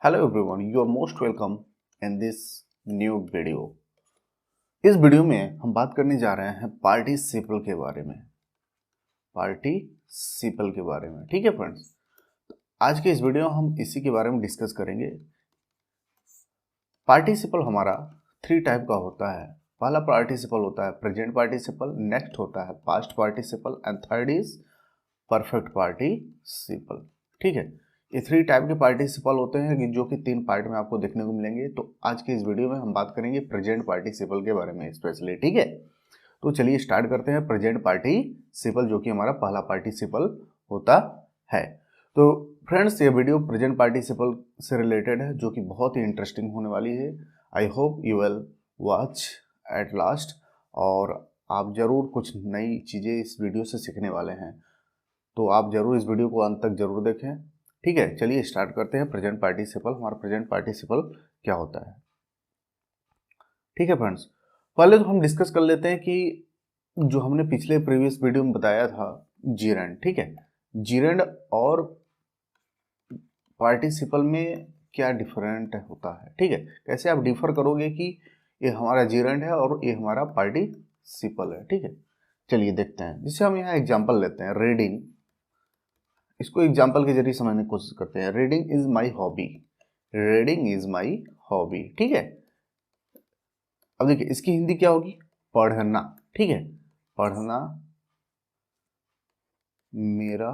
Hello everyone, you are most welcome in this new video. इस video में हम बात करने जा रहे हैं पार्टिसिपल के बारे में। पार्टिसिपल के बारे में, ठीक है फ्रेंड्स। आज के इस वीडियो में हम इसी के बारे में डिस्कस करेंगे। पार्टिसिपल हमारा 3 टाइप का होता है। पहला पार्टिसिपल होता है प्रेजेंट पार्टिसिपल, नेक्स्ट होता है past participle and third is perfect participle, ठीक है। ये 3 टाइप के पार्टिसिपल होते हैं जो कि 3 पार्ट में आपको देखने को मिलेंगे। तो आज के इस वीडियो में हम बात करेंगे प्रेजेंट पार्टिसिपल के बारे में स्पेशली, ठीक है। तो चलिए स्टार्ट करते हैं प्रेजेंट पार्टिसिपल, जो कि हमारा पहला पार्टिसिपल होता है। तो फ्रेंड्स, ये वीडियो प्रेजेंट पार्टिसिपल से रिलेटेड है, जो कि बहुत ही इंटरेस्टिंग होने वाली है। I hope you will watch at last, और आप ज़रूर कुछ नई चीज़ें इस वीडियो से सीखने वाले हैं। तो आप ज़रूर इस वीडियो को अंत तक ज़रूर देखें, ठीक है। चलिए स्टार्ट करते हैं प्रेजेंट पार्टिसिपल। हमारा प्रेजेंट पार्टिसिपल क्या होता है, ठीक है फ्रेंड्स। पहले तो हम डिस्कस कर लेते हैं कि जो हमने पिछले प्रीवियस वीडियो में बताया था जीरेंड, ठीक है। जीरेंड और पार्टिसिपल में क्या डिफरेंट होता है, ठीक है। कैसे आप डिफर करोगे कि ये हमारा जीरेंड है और ये हमारा पार्टिसिपल है, ठीक है। चलिए देखते हैं। जिससे हम यहाँ एग्जाम्पल लेते हैं, रीडिंग। इसको एग्जाम्पल के जरिए समझने की कोशिश करते हैं। Reading is my hobby, reading is my hobby, ठीक है। अब देखिए इसकी हिंदी क्या होगी, पढ़ना, ठीक है। पढ़ना मेरा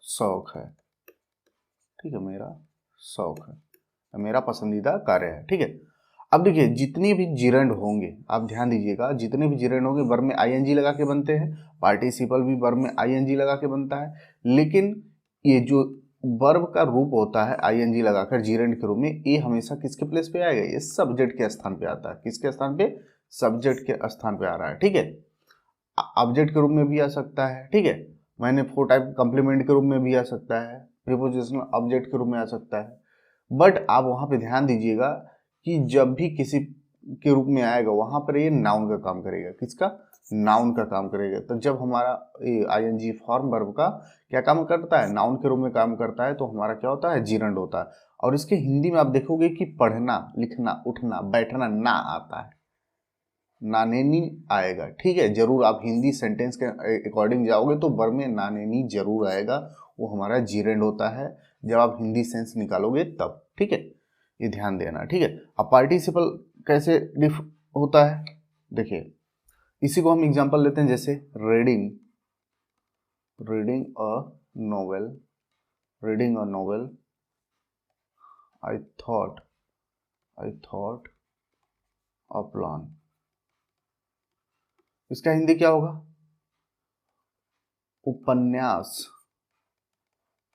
शौक है, ठीक है। मेरा शौक है, मेरा पसंदीदा कार्य है, ठीक है। अब देखिए जितने भी जिरेंड होंगे, आप ध्यान दीजिएगा, जितने भी जिरेंड होंगे वर्ब में आईएनजी लगा के बनते हैं। पार्टिसिपल भी वर्ब में आईएनजी लगा के बनता है। लेकिन ये जो वर्ब का रूप होता है आईएनजी लगाकर जिरेंड के रूप में, ये हमेशा किसके प्लेस पे आएगा, ये सब्जेक्ट के स्थान पे आता है। किसके स्थान पे, सब्जेक्ट के स्थान पे आ रहा है, ठीक है। ऑब्जेक्ट के रूप में भी आ सकता है, ठीक है। मैंने 4 टाइप कॉम्प्लीमेंट के रूप में भी आ सकता है, प्रीपोजिशनल ऑब्जेक्ट के रूप में आ सकता है। बट आप वहां पे ध्यान दीजिएगा कि जब भी किसी के रूप में आएगा वहां पर ये नाउन का काम करेगा। किसका, नाउन का काम करेगा। तो जब हमारा आईएनजी फॉर्म वर्ब का क्या काम करता है, नाउन के रूप में काम करता है, तो हमारा क्या होता है, जीरंड होता है। और इसके हिंदी में आप देखोगे कि पढ़ना, लिखना, उठना, बैठना ना आता है, नानेनी आएगा, ठीक है। जरूर आप हिंदी सेंटेंस के अकॉर्डिंग जाओगे तो वर्ब में नानेनी जरूर आएगा, वो हमारा जीरेंड होता है जब आप हिंदी सेंस निकालोगे तब, ठीक है। ये ध्यान देना, ठीक है। अब पार्टिसिपल कैसे डिफ होता है, देखिए इसी को हम एग्जांपल लेते हैं। जैसे reading, reading a novel, reading a novel, I thought, I thought a plan. इसका हिंदी क्या होगा, उपन्यास,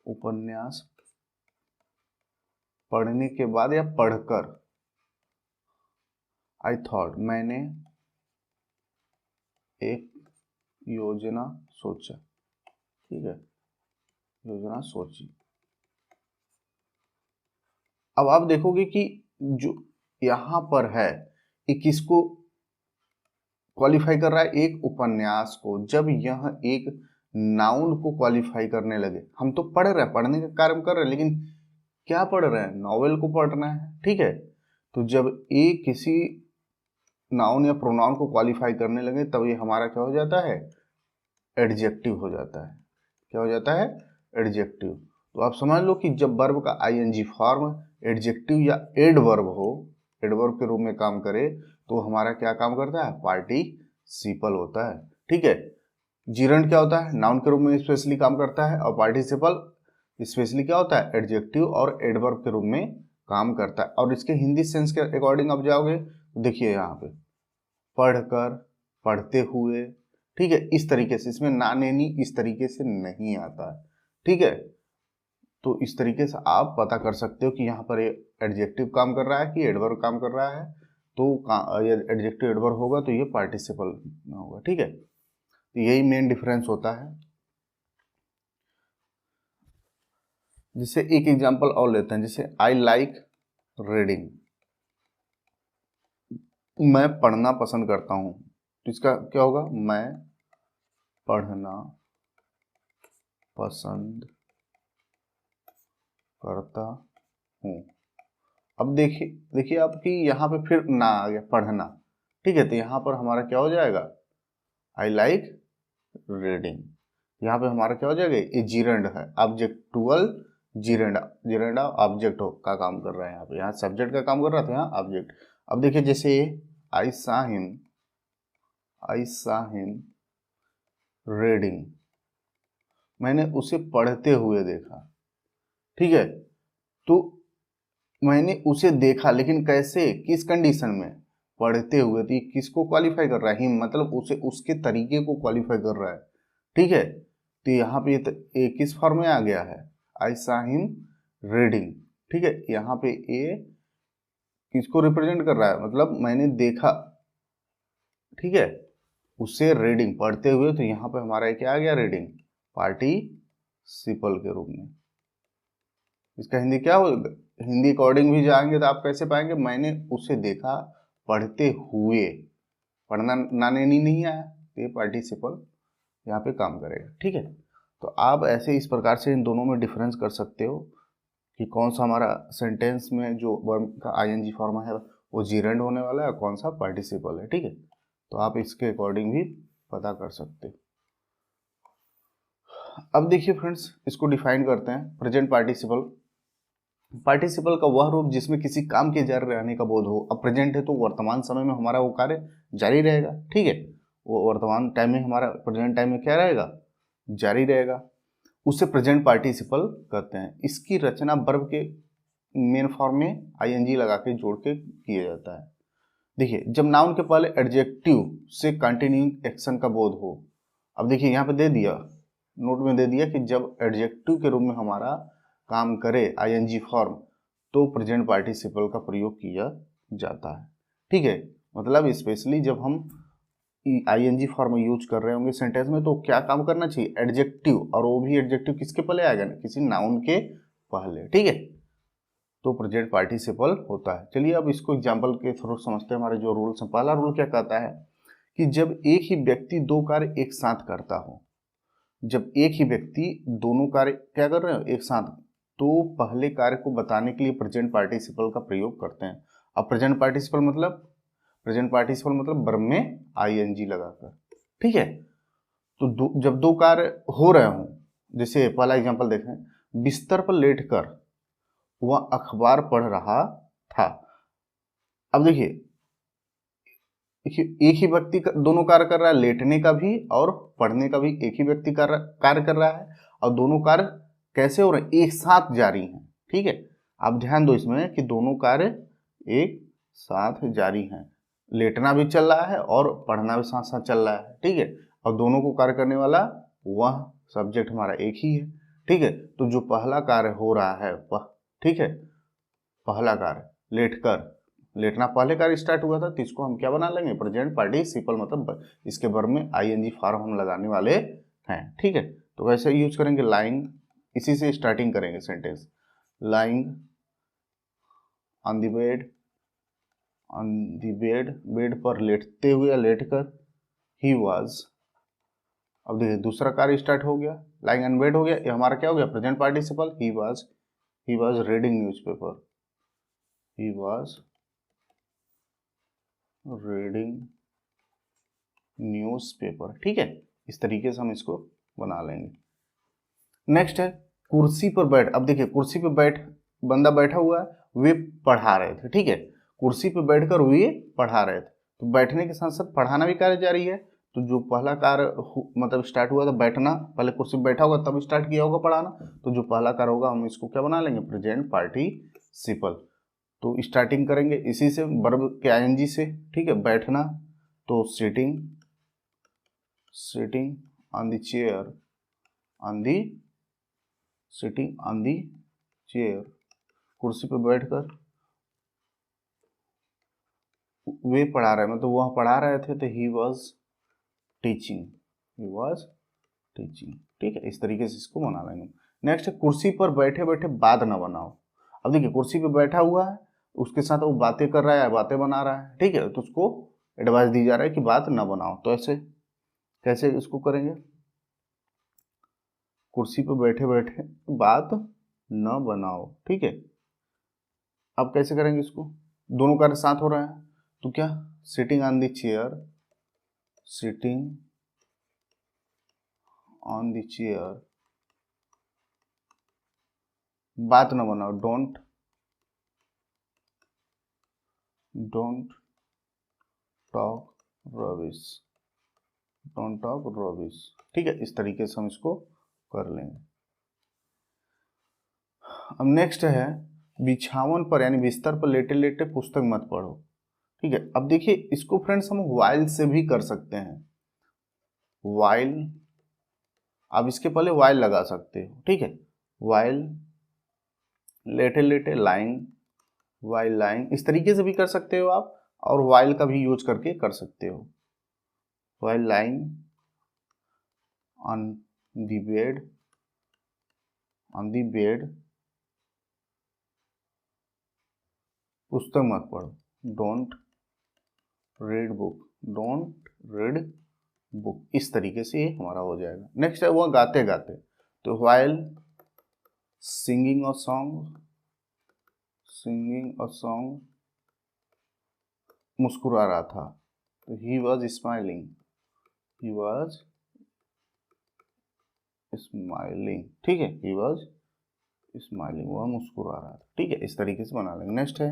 उपन्यास पढ़ने के बाद या पढ़कर। आई थॉट, मैंने एक योजना सोचा, ठीक है, योजना सोची। अब आप देखोगे कि जो यहां पर है ये किसको क्वालिफाई कर रहा है, एक उपन्यास को। जब यह एक नाउन को क्वालिफाई करने लगे, हम तो पढ़ रहे हैं, पढ़ने का कार्य कर रहे हैं, लेकिन क्या पढ़ रहे हैं, नॉवेल को पढ़ना है, ठीक है। तो जब एक किसी नाउन या प्रोनाउन को क्वालिफाई करने लगे तब ये हमारा क्या हो जाता है, एडजेक्टिव हो जाता है। क्या हो जाता है, एडजेक्टिव। तो आप समझ लो कि जब वर्ब का आईएनजी फॉर्म एडजेक्टिव या एडवर्ब हो, एडवर्ब के रूप में काम करे, तो हमारा क्या काम करता है, पार्टिसिपल होता है, ठीक है। जीरंड क्या होता है, नाउन के रूप में स्पेशली काम करता है, और पार्टिसिपल स्पेशली क्या होता है, एडजेक्टिव और एडवर्ब के रूप में काम करता है। और इसके हिंदी सेंस के अकॉर्डिंग आप जाओगे तो देखिए यहाँ पे पढ़कर, पढ़ते हुए, ठीक है। इस तरीके से, इसमें नानेनी इस तरीके से नहीं आता है, ठीक है। तो इस तरीके से आप पता कर सकते हो कि यहाँ पर ये एडजेक्टिव काम कर रहा है कि एडवर्ब काम कर रहा है। तो ये एडजेक्टिव एडवर्ब होगा तो ये पार्टिसिपल में होगा, ठीक है। तो यही मेन डिफरेंस होता है। जिससे एक एग्जांपल और लेते हैं, जैसे आई लाइक रीडिंग, मैं पढ़ना पसंद करता हूं। तो इसका क्या होगा, मैं पढ़ना पसंद करता हूँ। अब देखिए देखिए आपकी यहाँ पे फिर ना आ गया पढ़ना, ठीक है। तो यहाँ पर हमारा क्या हो जाएगा, आई लाइक रीडिंग। यहाँ पे हमारा क्या हो जाएगा, ये जीरेंड है, ऑब्जेक्टुअल जीरेंड, जीरेंड ऑब्जेक्ट का काम कर रहा है यहाँ पे, यहाँ सब्जेक्ट का काम कर रहा था, यहाँ ऑब्जेक्ट। अब देखिए जैसे आई सा हिम रीडिंग, मैंने उसे पढ़ते हुए देखा, ठीक है। तो मैंने उसे देखा, लेकिन कैसे, किस कंडीशन में, पढ़ते हुए। तो ये किसको क्वालिफाई कर रहा है, हिम मतलब उसे, उसके तरीके को क्वालिफाई कर रहा है, ठीक है। तो यहाँ पे ये किस फॉर्म में आ गया है, आई सा हिम रीडिंग, ठीक है। यहाँ पे ये किसको रिप्रेजेंट कर रहा है, मतलब मैंने देखा, ठीक है, उससे रीडिंग, पढ़ते हुए। तो यहाँ पे हमारा क्या आ गया, रीडिंग पार्टिसिपल के रूप में। इसका हिंदी क्या होगा, हिंदी अकॉर्डिंग भी जाएंगे तो आप कैसे पाएंगे, मैंने उसे देखा पढ़ते हुए, पढ़ना नाने नहीं आया, तो ये पार्टिसिपल यहाँ पे काम करेगा, ठीक है। तो आप ऐसे इस प्रकार से इन दोनों में डिफरेंस कर सकते हो कि कौन सा हमारा सेंटेंस में जो वर्ब का आईएनजी फॉर्म है वो जीरेंड होने वाला है, कौन सा पार्टिसिपल है, ठीक है। तो आप इसके अकॉर्डिंग भी पता कर सकते हो। अब देखिए फ्रेंड्स, इसको डिफाइन करते हैं, प्रेजेंट पार्टिसिपल। पार्टिसिपल का वह रूप जिसमें किसी काम के जारी रहने का बोध हो। अब प्रेजेंट है तो वर्तमान समय में हमारा वो कार्य जारी रहेगा, ठीक है। वो वर्तमान टाइम में हमारा, प्रेजेंट टाइम में क्या रहेगा, जारी रहेगा, उसे प्रेजेंट पार्टिसिपल कहते हैं। इसकी रचना वर्ब के मेन फॉर्म में आईएनजी लगा के जोड़ के किया जाता है। देखिए जब नाउन के पहले एडजेक्टिव से कंटिन्यूइंग एक्शन का बोध हो। अब देखिए यहाँ पे दे दिया, नोट में दे दिया कि जब एडजेक्टिव के रूप में हमारा काम करे आईएनजी फॉर्म, तो प्रेजेंट पार्टिसिपल का प्रयोग किया जाता है, ठीक है। मतलब स्पेशली जब हम आईएनजी फॉर्म यूज कर रहे होंगे सेंटेंस में, तो क्या काम करना चाहिए, एडजेक्टिव, और वो भी एडजेक्टिव किसके पहले आएगा, किसी नाउन के पहले, ठीक है। तो प्रेजेंट पार्टिसिपल होता है। चलिए अब इसको एग्जाम्पल के थ्रू समझते हैं। हमारे जो रूल्स हैं, पहला रूल क्या कहता है कि जब एक ही व्यक्ति दो कार्य एक साथ करता हो, जब एक ही व्यक्ति दोनों कार्य क्या कर रहे हो एक साथ, तो पहले कार्य को बताने के लिए प्रेजेंट पार्टिसिपल का प्रयोग करते हैं। अब प्रेजेंट पार्टिसिपल मतलब वर्ब में आईएनजी लगाकर, ठीक है। तो जब दो कार्य हो रहे हों, जैसे पहला एग्जांपल देखें, बिस्तर पर लेटकर वह अखबार पढ़ रहा था। अब देखिए एक ही व्यक्ति दोनों कार्य कर रहा है, लेटने का भी और पढ़ने का भी एक ही व्यक्ति कार्य कर रहा है, और दोनों कार्य कैसे हो रहे हैं, एक साथ जारी हैं, ठीक है। आप ध्यान दो इसमें कि दोनों कार्य एक साथ जारी हैं, लेटना भी चल रहा है और पढ़ना भी साथ साथ चल रहा है, ठीक है। और दोनों को कार्य करने वाला वह सब्जेक्ट हमारा एक ही है, ठीक है। तो जो पहला कार्य हो रहा है वह, ठीक है, पहला कार्य लेटकर, लेटना पहले कार्य स्टार्ट हुआ था, तो इसको हम क्या बना लेंगे, प्रेजेंट पार्टिसिपल, मतलब इसके वर्ब में आईएनजी फॉर्म हम लगाने वाले हैं, ठीक है। तो वैसे यूज करेंगे लाइंग, इसी से स्टार्टिंग करेंगे sentence, lying on the bed, on the bed, bed पर लेटते हुए या लेटकर, ही वाज। अब देखिए दूसरा कार्य स्टार्ट हो गया, लाइंग ऑन बेड हो गया, ये हमारा क्या हो गया, present participle, he was reading newspaper, he was reading newspaper, ठीक है। इस तरीके से हम इसको बना लेंगे। नेक्स्ट है कुर्सी पर बैठ। अब देखिए कुर्सी पर बंदा बैठा हुआ है, वे पढ़ा रहे थे, ठीक है। कुर्सी पर बैठकर वे पढ़ा रहे थे, तो बैठने के साथ साथ पढ़ाना भी कार्य जारी है। तो जो पहला कार्य मतलब स्टार्ट हुआ था बैठना, पहले कुर्सी पर बैठा होगा तब स्टार्ट किया होगा पढ़ाना, तो जो पहला कार्य होगा हम इसको क्या बना लेंगे, प्रेजेंट पार्टिसिपल। तो स्टार्टिंग करेंगे इसी से, वर्ब के आईएनजी से, ठीक है। बैठना तो sitting on the chair, sitting on the chair, कुर्सी पर बैठकर वे पढ़ा रहे, मतलब वह पढ़ा रहे थे, तो ही वाज टीचिंग, ठीक है। इस तरीके से इसको बना लेंगे। नेक्स्ट है कुर्सी पर बैठे बैठे बात न बनाओ। अब देखिए कुर्सी पर बैठा हुआ है, उसके साथ वो बातें कर रहा है, बातें बना रहा है, ठीक है। तो उसको एडवाइस दी जा रहा है कि बात न बनाओ। तो ऐसे कैसे इसको करेंगे, कुर्सी पर बैठे बैठे बात न बनाओ। ठीक है, अब कैसे करेंगे इसको, दोनों कार्य साथ हो रहा है तो क्या, sitting on the chair, sitting on the chair, बात न बनाओ, don't talk rubbish, don't talk rubbish. ठीक है, इस तरीके से हम इसको कर लेंगे। अब नेक्स्ट है, बिछावन पर यानी बिस्तर पर लेटे लेटे पुस्तक मत पढ़ो। ठीक है, अब देखिए इसको फ्रेंड्स हम वाइल से भी कर सकते हैं, वाइल, आप इसके पहले वाइल लगा सकते हो। ठीक है, वाइल लेटे लेटे लाइंग, वाइल लाइंग, इस तरीके से भी कर सकते हो आप, और वाइल का भी यूज करके कर सकते हो। While lying on the bed, on the bed पुस्तक मत पढ़ो, don't read book, don't read book, इस तरीके से ये हमारा हो जाएगा। नेक्स्ट है वो गाते गाते, तो while singing a song, singing a song, मुस्कुरा रहा था, तो he was smiling, he was smiling. ठीक है, ही वॉज स्माइलिंग, वह मुस्कुरा रहा था। ठीक है, इस तरीके से बना लेंगे। नेक्स्ट है,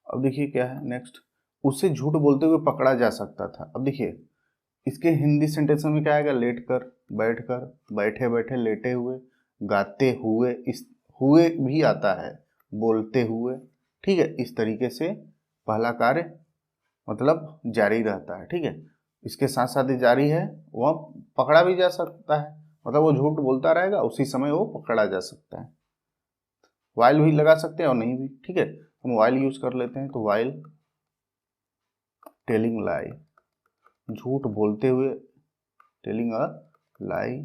अब देखिए क्या है नेक्स्ट, उसे झूठ बोलते हुए पकड़ा जा सकता था। अब देखिए इसके हिंदी सेंटेंस में क्या आएगा, लेट कर, बैठ कर, बैठे बैठे, लेटे हुए, गाते हुए, इस हुए भी आता है, बोलते हुए। ठीक है, इस तरीके से पहला कार्य मतलब जारी रहता है। ठीक है, इसके साथ साथ ही जारी है, वह पकड़ा भी जा सकता है, मतलब वो झूठ बोलता रहेगा, उसी समय वो पकड़ा जा सकता है। वाइल भी लगा सकते हैं और नहीं भी। ठीक है, हम वाइल यूज कर लेते हैं, तो वाइल टेलिंग लाई, झूठ बोलते हुए, टेलिंग अ लाई,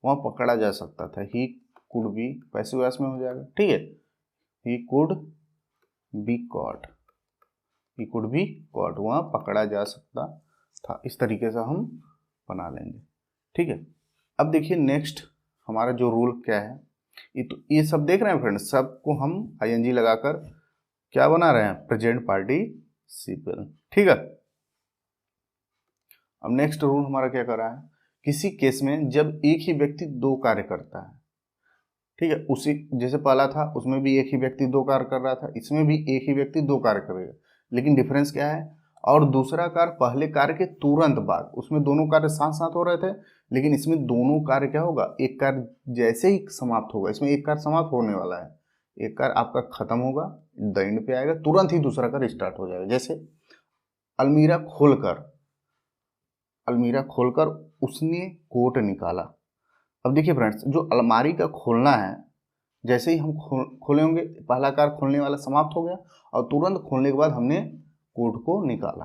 वहाँ पकड़ा जा सकता था। He could be, passive voice में हो जाएगा। ठीक है, he could be caught, he could be caught, वहाँ पकड़ा जा सकता था। इस तरीके से हम बना लेंगे। ठीक है, अब देखिए नेक्स्ट हमारा जो रूल क्या है, ये सब देख रहे हैं फ्रेंड्स, सबको हम आईएनजी लगाकर क्या बना रहे हैं, प्रेजेंट पार्टिसिपल। ठीक है, अब नेक्स्ट रूल हमारा क्या कर रहा है, किसी केस में जब एक ही व्यक्ति दो कार्य करता है। ठीक है, उसी जैसे पहला था उसमें भी एक ही व्यक्ति दो कार्य कर रहा था, इसमें भी एक ही व्यक्ति दो कार्य करेगा, लेकिन डिफरेंस क्या है, और दूसरा कार्य पहले कार्य के तुरंत बाद, उसमें दोनों कार्य साथ साथ हो रहे थे, लेकिन इसमें दोनों कार्य क्या होगा, एक कार्य जैसे ही समाप्त होगा, इसमें एक कार्य समाप्त होने वाला है, एक कार्य आपका खत्म होगा, द एंड पे आएगा, तुरंत ही दूसरा कार्य स्टार्ट हो जाएगा। जैसे अलमीरा खोलकर, अलमीरा खोलकर उसने कोट निकाला। अब देखिए फ्रेंड्स, जो अलमारी का खोलना है, जैसे ही हम खोले होंगे, पहला कार्य खोलने वाला समाप्त हो गया, और तुरंत खोलने के बाद हमने कोट को निकाला।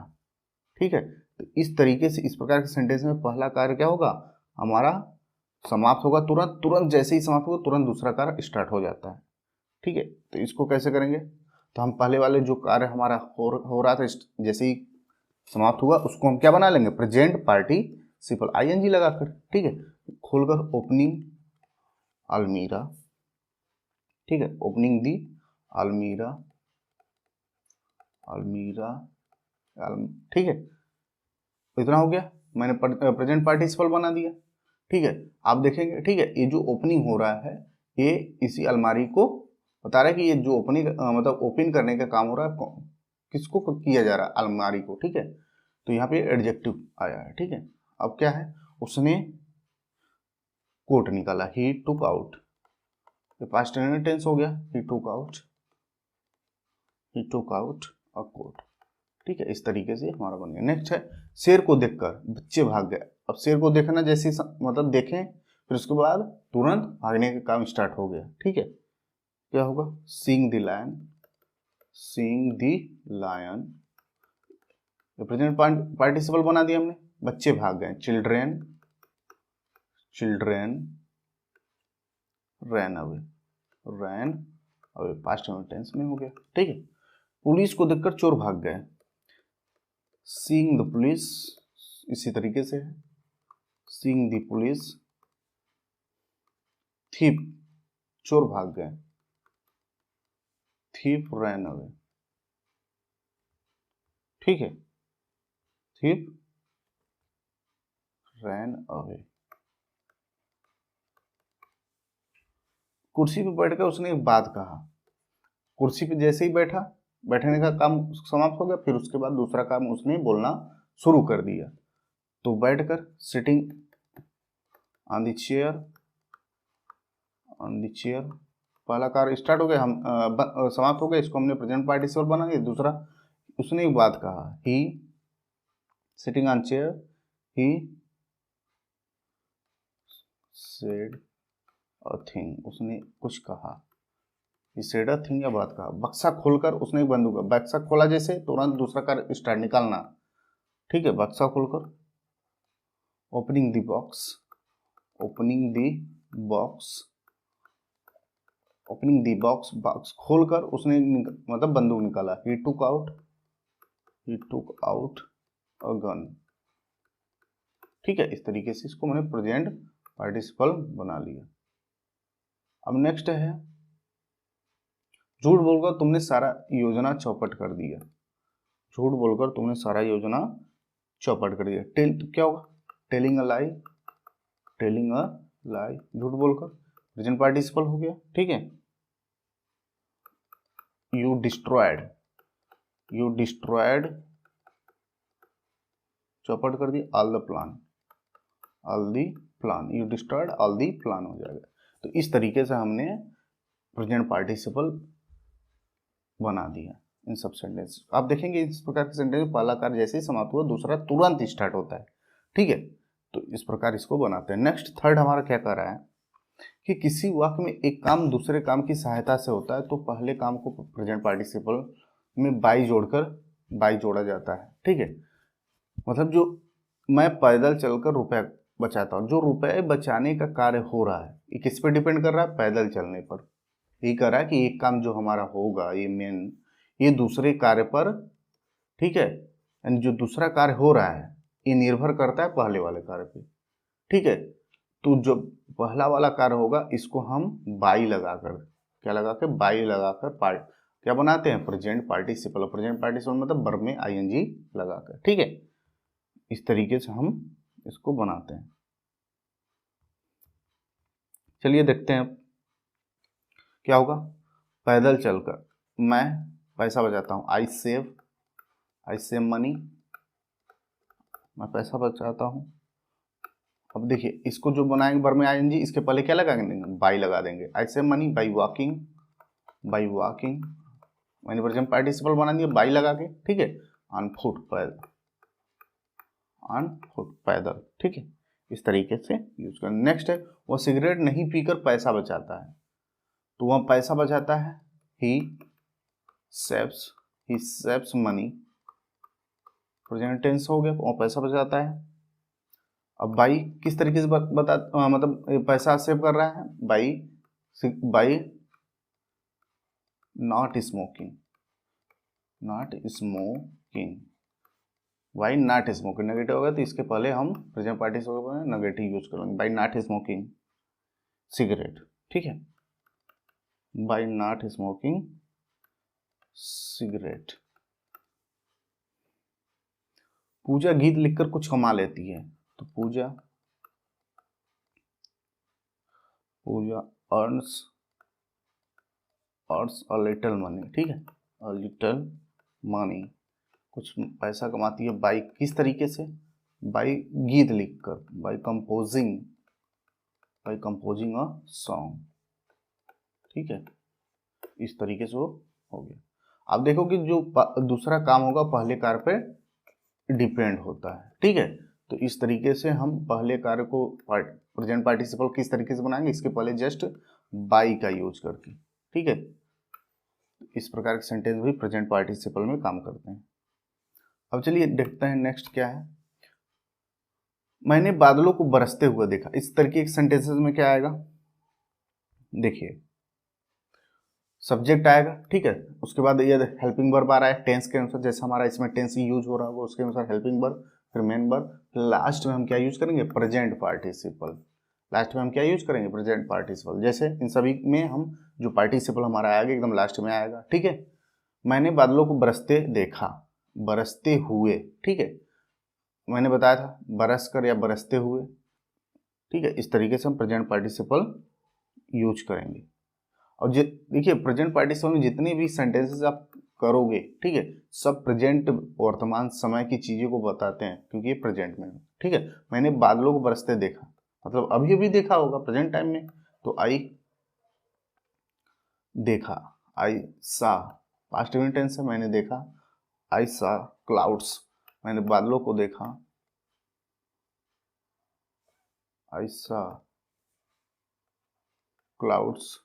ठीक है, तो इस तरीके से इस प्रकार के सेंटेंस में पहला कार्य क्या होगा, हमारा समाप्त होगा, तुरंत तुरंत जैसे ही समाप्त होगा तुरंत दूसरा कार्य स्टार्ट हो जाता है। ठीक है, तो इसको कैसे करेंगे, तो हम पहले वाले जो कार्य हमारा हो रहा था जैसे ही समाप्त हुआ, उसको हम क्या बना लेंगे, प्रेजेंट पार्टिसिपल, आईएनजी लगाकर। ठीक है, खोलकर ओपनिंग अलमीरा, ठीक है, ओपनिंग दी अलमीरा, अलमीरा, ठीक है, तो इतना हो गया, मैंने प्रेजेंट पार्टिसिपल बना दिया। ठीक है, आप देखेंगे, ठीक है, ये जो ओपनिंग हो रहा है ये इसी अलमारी को बता रहा है कि ये जो ओपनिंग मतलब ओपन करने का काम हो रहा है, किसको किया जा रहा है, अलमारी को। ठीक है, तो यहाँ पे एडजेक्टिव आया है। ठीक है, अब क्या है, उसने कोट निकाला, ही टुक आउट, ये पास्ट टेंस हो गया, he took out, he took out a coat. ठीक है, इस तरीके से हमारा बन गया। नेक्स्ट है, शेर को देखकर बच्चे भाग गए। अब शेर को देखना जैसे मतलब देखें, फिर उसके बाद तुरंत भागने का काम स्टार्ट हो गया। ठीक है, क्या होगा, seeing the lion, seeing the lion, present participle बना दिया हमने, बच्चे भाग गए, children, children ran away, ran away, past tense में हो गया। ठीक है, पुलिस को देखकर चोर भाग गए, सीइंग द पुलिस, इसी तरीके से है, सीइंग द पुलिस थीप चोर भाग गए, थीप रैन अवे, ठीक है, थीप रैन अवे। कुर्सी पे बैठकर उसने एक बात कहा, कुर्सी पे जैसे ही बैठा, बैठने का काम समाप्त हो गया, फिर उसके बाद दूसरा काम उसने बोलना शुरू कर दिया। तो बैठकर, sitting on the chair, on the chair, पहला कार्य स्टार्ट हो गया, हम समाप्त हो गया, इसको हमने प्रेजेंट पार्टिसिपल बनाएंगे। दूसरा, उसने एक बात कहा, he sitting on chair, he said a thing, उसने कुछ कहा, ही सेड अ थिंग या बात कहा। बक्सा खोलकर उसने एक बंदूक, बक्सा खोला जैसे तुरंत दूसरा कार्य स्टार्ट, निकालना, ठीक है, बक्सा खोलकर, opening the box, opening the box, opening the box, box खोलकर उसने मतलब बंदूक निकाला, he took out a gun, ठीक है। इस तरीके से इसको मैंने प्रेजेंट पार्टिसिपल बना लिया। अब नेक्स्ट है, झूठ बोलकर तुमने सारा योजना चौपट कर दिया, झूठ बोलकर तुमने सारा योजना चौपट कर दिया। टेल तो क्या होगा, टेलिंग अ लाई, टेलिंग अ लाई, झूठ बोलकर, प्रेजेंट पार्टिसिपल हो गया, ठीक है। यू डिस्ट्रॉयड, यू डिस्ट्रॉयड, चौपट कर दी, all the plan, all the plan, you destroyed all the plan हो जाएगा। तो इस तरीके से हमने प्रेजेंट पार्टिसिपल बना दिया इन सब सेंटेंस। आप देखेंगे इस प्रकार के सेंटेंस पहला कार्य जैसे ही समाप्त हुआ दूसरा तुरंत स्टार्ट होता है, ठीक है। तो इस प्रकार इसको बनाते हैं। नेक्स्ट थर्ड हमारा क्या कर रहा है कि किसी वाक्य में एक काम दूसरे काम की सहायता से होता है, तो पहले काम को प्रेजेंट पार्टिसिपल में बाई जोड़कर, बाई जोड़ा जाता है, ठीक है। मतलब जो मैं पैदल चलकर रुपया बचाता हूँ, जो रुपये बचाने का कार्य हो रहा है ये किस पे डिपेंड कर रहा है, पैदल चलने पर। ये कर रहा है कि एक काम जो हमारा होगा ये मेन, ये दूसरे कार्य पर, ठीक है, यानी जो दूसरा कार्य हो रहा है ये निर्भर करता है पहले वाले कार्य पे, ठीक है। तो जो पहला वाला कार्य होगा इसको हम बाई लगाकर, क्या लगा के, बाई लगाकर पार्ट क्या बनाते हैं, प्रेजेंट पार्टिसिपल। प्रेजेंट पार्टिसिपल मतलब वर्ब में आईएनजी लगाकर, ठीक है। इस तरीके से हम इसको बनाते हैं। चलिए देखते हैं क्या होगा। पैदल चलकर मैं पैसा बचाता हूँ, आई सेव मनी, मैं पैसा बचाता हूँ। अब देखिए इसको जो बनाएंगे वर्ब में आईएनजी, इसके पहले क्या लगा देंगे, बाई लगा देंगे। I save money by walking, मैंने प्रेजेंट पार्टिसिपल बना दिया बाई लगा के, ठीक है। ऑन फुट, पैदल, ऑन फुट, पैदल, ठीक है। इस तरीके से यूज करना। नेक्स्ट है, वो सिगरेट नहीं पीकर पैसा बचाता है, तो वह पैसा बचाता है, he saves money, present tense हो गया, वो पैसा बचाता है। अब बाई किस तरीके से मतलब पैसा सेव कर रहा है, by not smoking, by not smoking, negative होगा तो इसके पहले हम प्रेजेंट पार्टिसिपल नेगेटिव यूज करेंगे, बाई नॉट स्मोकिंग सिगरेट, ठीक है, बाई नॉट स्मोकिंग सिगरेट। पूजा गीत लिखकर कुछ कमा लेती है, तो पूजा अर्न्स अ लिटिल मनी, ठीक है, अ लिटिल मनी, कुछ पैसा कमाती है बाई किस तरीके से, बाई गीत लिखकर, बाई कंपोजिंग अ सॉन्ग, ठीक है। इस तरीके से वो हो गया। आप देखो कि जो दूसरा काम होगा पहले कार्य पे डिपेंड होता है, ठीक है। तो इस तरीके से हम पहले कार्य को प्रेजेंट पार्टिसिपल किस तरीके से बनाएंगे, इसके पहले जस्ट बाई का यूज करके, ठीक है। इस प्रकार के सेंटेंस भी प्रेजेंट पार्टिसिपल में काम करते हैं। अब चलिए देखते हैं नेक्स्ट क्या है। मैंने बादलों को बरसते हुए देखा, इस तरीके के सेंटेंसेस में क्या आएगा, देखिए सब्जेक्ट आएगा, ठीक है। उसके बाद ये हेल्पिंग वर्ब आ रहा है टेंस के अनुसार, जैसे हमारा इसमें टेंस यूज हो रहा होगा उसके अनुसार हेल्पिंग वर्ब, फिर मेन वर्ब, लास्ट में हम क्या यूज करेंगे, प्रेजेंट पार्टिसिपल। लास्ट में हम क्या यूज करेंगे, प्रेजेंट पार्टिसिपल। जैसे इन सभी में हम जो पार्टिसिपल हमारा आएगा एकदम लास्ट में आएगा, ठीक है। मैंने बादलों को बरसते देखा, बरसते हुए, ठीक है, मैंने बताया था बरस कर या बरसते हुए, ठीक है। इस तरीके से हम प्रेजेंट पार्टिसिपल यूज करेंगे। और देखिए प्रेजेंट पार्टिसिपल में जितने भी सेंटेंसेस आप करोगे, ठीक है, सब प्रेजेंट वर्तमान समय की चीज़ों को बताते हैं, क्योंकि ये प्रेजेंट में है, ठीक है। मैंने बादलों को बरसते देखा, मतलब अभी अभी देखा होगा प्रेजेंट टाइम में, तो आई देखा, आई सा, पास्ट टेंस है, मैंने देखा, आई सा क्लाउड्स, मैंने बादलों को देखा, आई सा क्लाउड्स,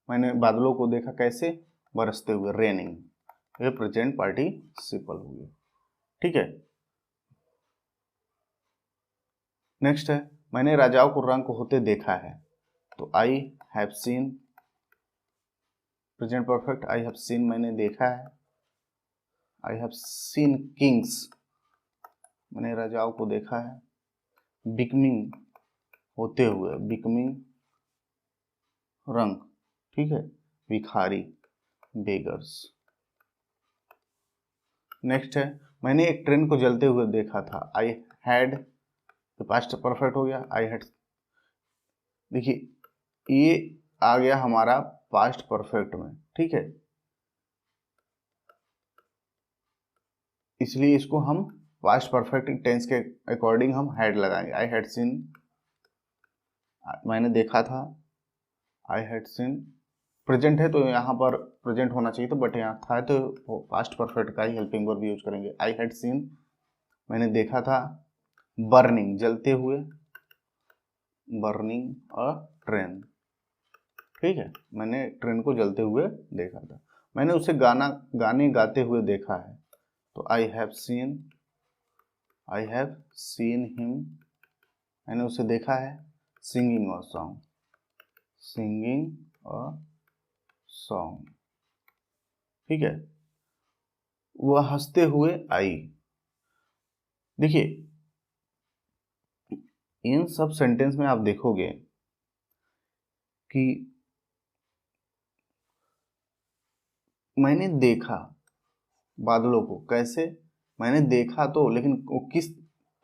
मैंने बादलों को देखा कैसे, बरसते हुए, रेनिंग। ये प्रेजेंट पार्टिसिपल हुए, ठीक है। नेक्स्ट है, मैंने राजाओं को रंग होते देखा है, तो I have seen, present perfect, I have seen, मैंने देखा है, आई हैव सीन किंग्स, मैंने राजाओं को देखा है, बिकमिंग होते हुए, बिकमिंग रंग, ठीक है, भिखारी, बेगर्स। नेक्स्ट है, मैंने एक ट्रेन को जलते हुए देखा था, आई हैड, तो पास्ट परफेक्ट हो गया, आई हैड। देखिए ये आ गया हमारा पास्ट परफेक्ट में, ठीक है, इसलिए इसको हम पास्ट परफेक्ट टेंस के अकॉर्डिंग हम हैड लगाएंगे। आई हैड सीन, मैंने देखा था, आई हैड सीन, प्रेजेंट है तो यहाँ पर प्रेजेंट होना चाहिए, तो बट यहाँ था तो पास्ट परफेक्ट का ही हेल्पिंग वर्ब यूज करेंगे। आई हैड सीन, मैंने देखा था, बर्निंग जलते हुए, बर्निंग अ ट्रेन, ठीक है, मैंने ट्रेन को जलते हुए देखा था। मैंने उसे गाने गाते हुए देखा है, तो आई हैव सीन हिम, मैंने उसे देखा है, singing a song, singing a song, ठीक है। वह हंसते हुए आई, देखिए इन सब सेंटेंस में आप देखोगे कि मैंने देखा बादलों को कैसे, मैंने देखा तो, लेकिन वो किस,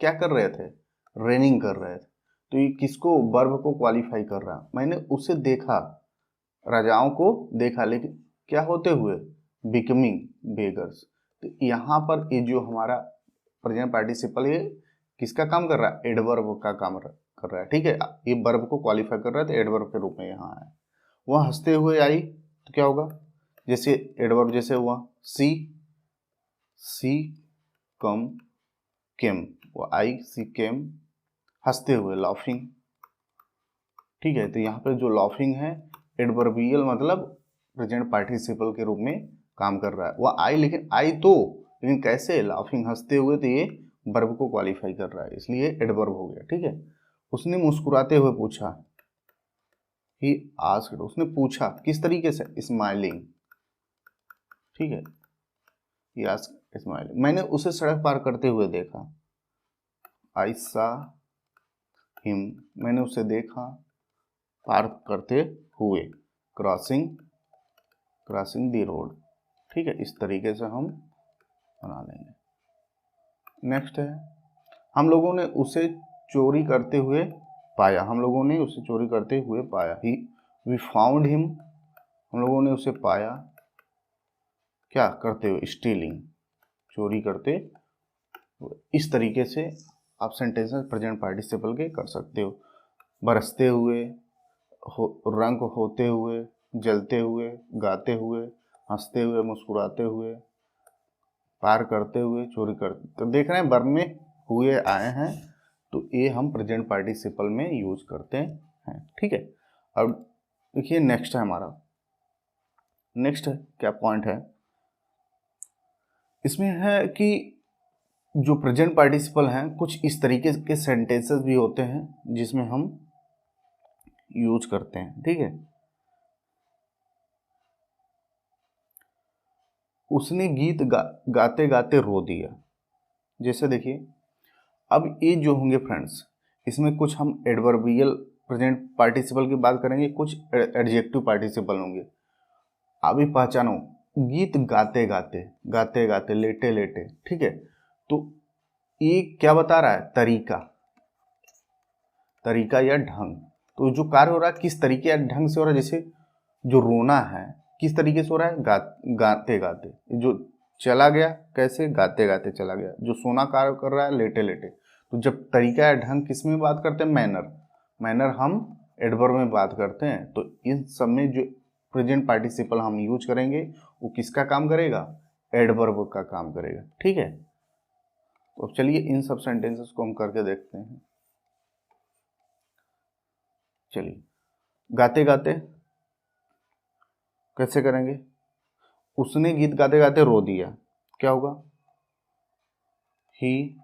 क्या कर रहे थे, रेनिंग कर रहे थे, तो ये किसको, वर्ब को क्वालिफाई कर रहा, मैंने उसे देखा, राजाओं को देखा, लेकिन क्या होते हुए, बिकमिंग बेगर्स। तो यहाँ पर ये जो हमारा प्रेजेंट पार्टिसिपल ये किसका काम कर रहा है, एडवर्ब का काम कर रहा है, ठीक है, ये वर्ब को क्वालिफाई कर रहा है, तो एडवर्ब के रूप में यहाँ है। वह हंसते हुए आई, तो क्या होगा, जैसे एडवर्ब जैसे हुआ, सी कम केम, वो आई सी केम, हंसते हुए, लाफिंग, ठीक है। तो यहाँ पे जो लाफिंग है एडवर्बियल मतलब प्रेजेंट पार्टिसिपल के रूप में काम कर रहा है। वह आई, लेकिन आई तो, लेकिन कैसे, लाफिंग, हंसते हुए, तो ये वर्ब को क्वालिफाई कर रहा है, इसलिए एडवर्ब हो गया, ठीक है। उसने मुस्कुराते हुए पूछा, ही आस्क्ड, उसने पूछा किस तरीके से, स्माइलिंग, ठीक है, ही आस्क्ड स्माइलिंग। मैंने उसे सड़क पार करते हुए देखा, आई सा हिम, मैंने उसे देखा, पार करते हुए, क्रॉसिंग द रोड, ठीक है। इस तरीके से हम बना लेंगे। नेक्स्ट है, हम लोगों ने उसे चोरी करते हुए पाया, हम लोगों ने उसे चोरी करते हुए पाया, ही वी फाउंड हिम, हम लोगों ने उसे पाया, क्या करते हुए, स्टीलिंग, चोरी करते हुए। इस तरीके से आप सेंटेंसेस प्रेजेंट पार्टिसिपल के कर सकते हो, बरसते हुए, रंग होते हुए, जलते हुए, गाते हुए, हंसते हुए, मुस्कुराते हुए, पार करते हुए, चोरी करते। तो देख रहे हैं वर्ब में हुए आए हैं, तो ये हम प्रेजेंट पार्टिसिपल में यूज करते हैं, ठीक है। अब देखिए नेक्स्ट है हमारा, नेक्स्ट क्या पॉइंट है इसमें, है कि जो प्रेजेंट पार्टिसिपल हैं कुछ इस तरीके के सेंटेंसेस भी होते हैं जिसमें हम यूज करते हैं, ठीक है। उसने गीत गाते गाते रो दिया, जैसे देखिए अब ये जो होंगे फ्रेंड्स, इसमें कुछ हम एडवर्बियल प्रेजेंट पार्टिसिपल की बात करेंगे, कुछ एडजेक्टिव पार्टिसिपल होंगे। अभी पहचानो, गीत गाते गाते, गाते गाते, लेटे लेटे, ठीक है। तो ये क्या बता रहा है? तरीका, तरीका या ढंग। तो जो कार्य हो रहा है किस तरीके या ढंग से हो रहा है, जैसे जो रोना है किस तरीके से हो रहा है? गाते गाते। जो चला गया कैसे? गाते गाते चला गया। जो सोना कार्य कर रहा है लेटे लेटे। तो जब तरीका या ढंग किस में बात करते हैं? मैनर। मैनर हम एडवर्ब में बात करते हैं। तो इन सब में जो प्रेजेंट पार्टिसिपल हम यूज करेंगे वो किसका काम करेगा? एडवर्ब का काम करेगा, ठीक है। तो चलिए इन सब सेंटेंसेस को हम करके देखते हैं। चलिए, गाते गाते कैसे करेंगे? उसने गीत गाते गाते रो दिया, क्या होगा? ही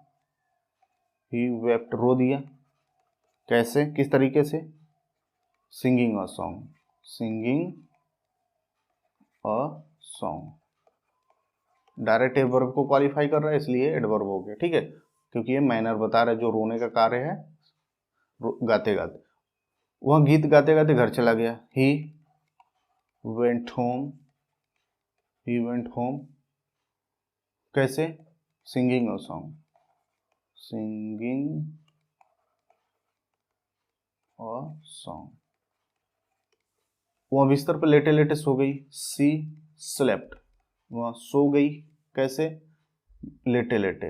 वेप्ट, रो दिया। कैसे? किस तरीके से? Singing a song, singing a song. Direct adverb को क्वालिफाई कर रहा है इसलिए एडवर्ब हो गया, ठीक है। क्योंकि ये मैनर बता रहा है, जो रोने का कार्य है गाते गाते। वह गीत गाते गाते घर चला गया। He went home, he went home. कैसे? Singing a song, singing a song. वह बिस्तर पर लेटे लेटे सो गई। सी स्लेप्ट, वह सो गई। कैसे? लेटे लेटे,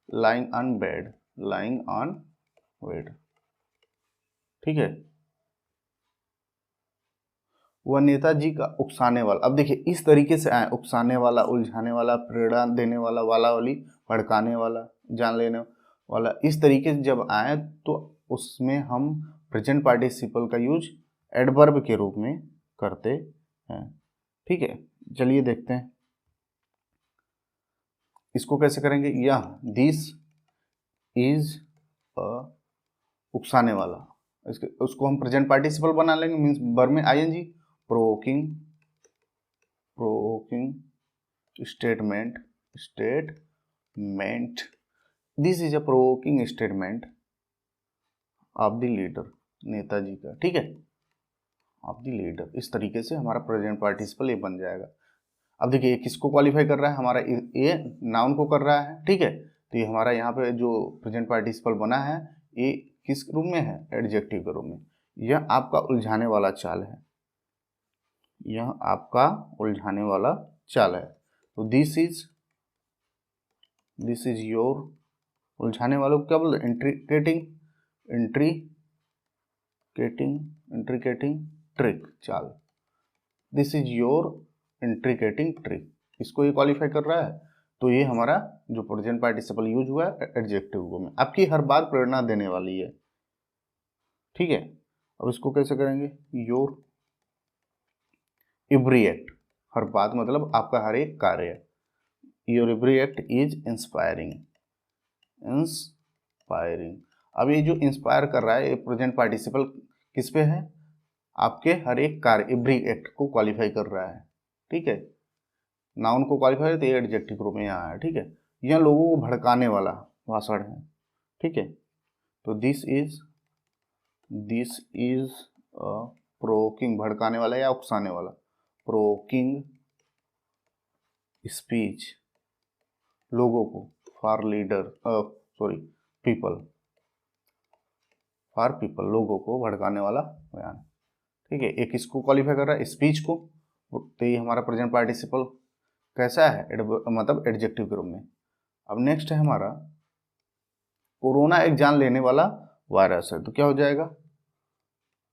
lying on bed, lying on bed, ठीक है। वह नेताजी का उकसाने वाला। अब देखिए इस तरीके से आए, उकसाने वाला, उलझाने वाला, प्रेरणा देने वाला, वाला वाली, भड़काने वाला, जान लेने वाला, इस तरीके से जब आए तो उसमें हम प्रेजेंट पार्टिसिपल का यूज एडवर्ब के रूप में करते हैं, ठीक है। चलिए देखते हैं इसको कैसे करेंगे। यह दिस इज अ उकसाने वाला, उसको हम प्रेजेंट पार्टिसिपल बना लेंगे, मीन्स वर्ब में ING. Provoking, provoking statement, statement, this is a provoking statement of the leader, नेताजी का, ठीक है, ऑफ द लीडर। इस तरीके से हमारा प्रेजेंट पार्टिसिपल ये बन जाएगा। अब देखिए ये किसको क्वालिफाई कर रहा है? हमारा ये नाउन को कर रहा है, ठीक है। तो ये हमारा यहाँ पे जो प्रेजेंट पार्टिसिपल बना है ये किस रूप में है? एडजेक्टिव के रूप में। यह आपका उलझाने वाला चाल है, यह आपका उलझाने वाला चाल है। तो दिस इज योर, उलझाने वालों को क्या बोलते हैं? इंट्रिकेटिंग, इंट्रिकेटिंग ट्रिक, चाल। दिस इज योर इंट्रिकेटिंग ट्रिक, इसको ये क्वालिफाई कर रहा है। तो ये हमारा जो प्रेजेंट पार्टिसिपल यूज हुआ है एडजेक्टिव में। आपकी हर बात प्रेरणा देने वाली है, ठीक है। अब इसको कैसे करेंगे? योर एवरी एक्ट, हर बात मतलब आपका हर एक कार्य। Your every act is inspiring, inspiring. अब ये जो इंस्पायर कर रहा है ये प्रेजेंट पार्टिसिपल किस पे है? आपके हर एक कार्य, एवरी एक्ट को क्वालिफाई कर रहा है, ठीक है। नाउन को क्वालिफाई तो ये एडजेक्टिव रूप में यहाँ है, ठीक है। यह लोगों को भड़काने वाला भाषण है, ठीक है। तो दिस इज प्रोवोकिंग, भड़काने वाला या उकसाने वाला, प्रोवोकिंग स्पीच, लोगों को, for leader, sorry people, for people, लोगों को भड़काने वाला बयान, ठीक है। एक इसको क्वालिफाई कर रहा है स्पीच को, तो ये हमारा प्रेजेंट पार्टिसिपल कैसा है? मतलब एडजेक्टिव के रूप में। अब नेक्स्ट है हमारा कोरोना एक जान लेने वाला वायरस है, तो क्या हो जाएगा?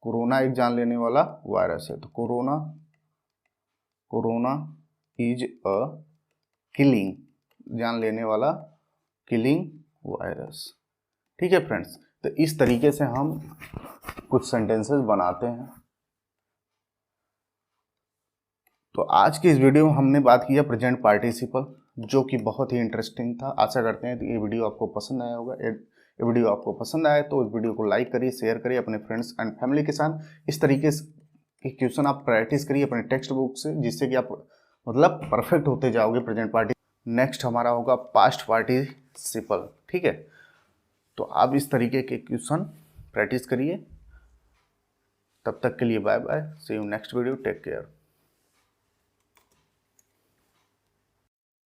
कोरोना एक जान लेने वाला वायरस है, तो कोरोना इज अ किलिंग, जान लेने वाला, किलिंग वायरस, ठीक है फ्रेंड्स। तो इस तरीके से हम कुछ सेंटेंसेस बनाते हैं। तो आज के इस वीडियो में हमने बात किया प्रेजेंट पार्टिसिपल, जो कि बहुत ही इंटरेस्टिंग था। आशा करते हैं कि ये वीडियो आपको पसंद आया होगा। ये वीडियो आपको पसंद आया तो इस वीडियो को लाइक करिए, शेयर करिए अपने फ्रेंड्स एंड फैमिली के साथ। इस तरीके के क्वेश्चन आप प्रैक्टिस करिए अपने टेक्स्ट बुक से, जिससे कि आप मतलब परफेक्ट होते जाओगे प्रेजेंट पार्टी। नेक्स्ट हमारा होगा पास्ट पार्टिसिपल, ठीक है। तो आप इस तरीके के क्वेश्चन प्रैक्टिस करिए। तब तक के लिए bye bye, see you next video, take care.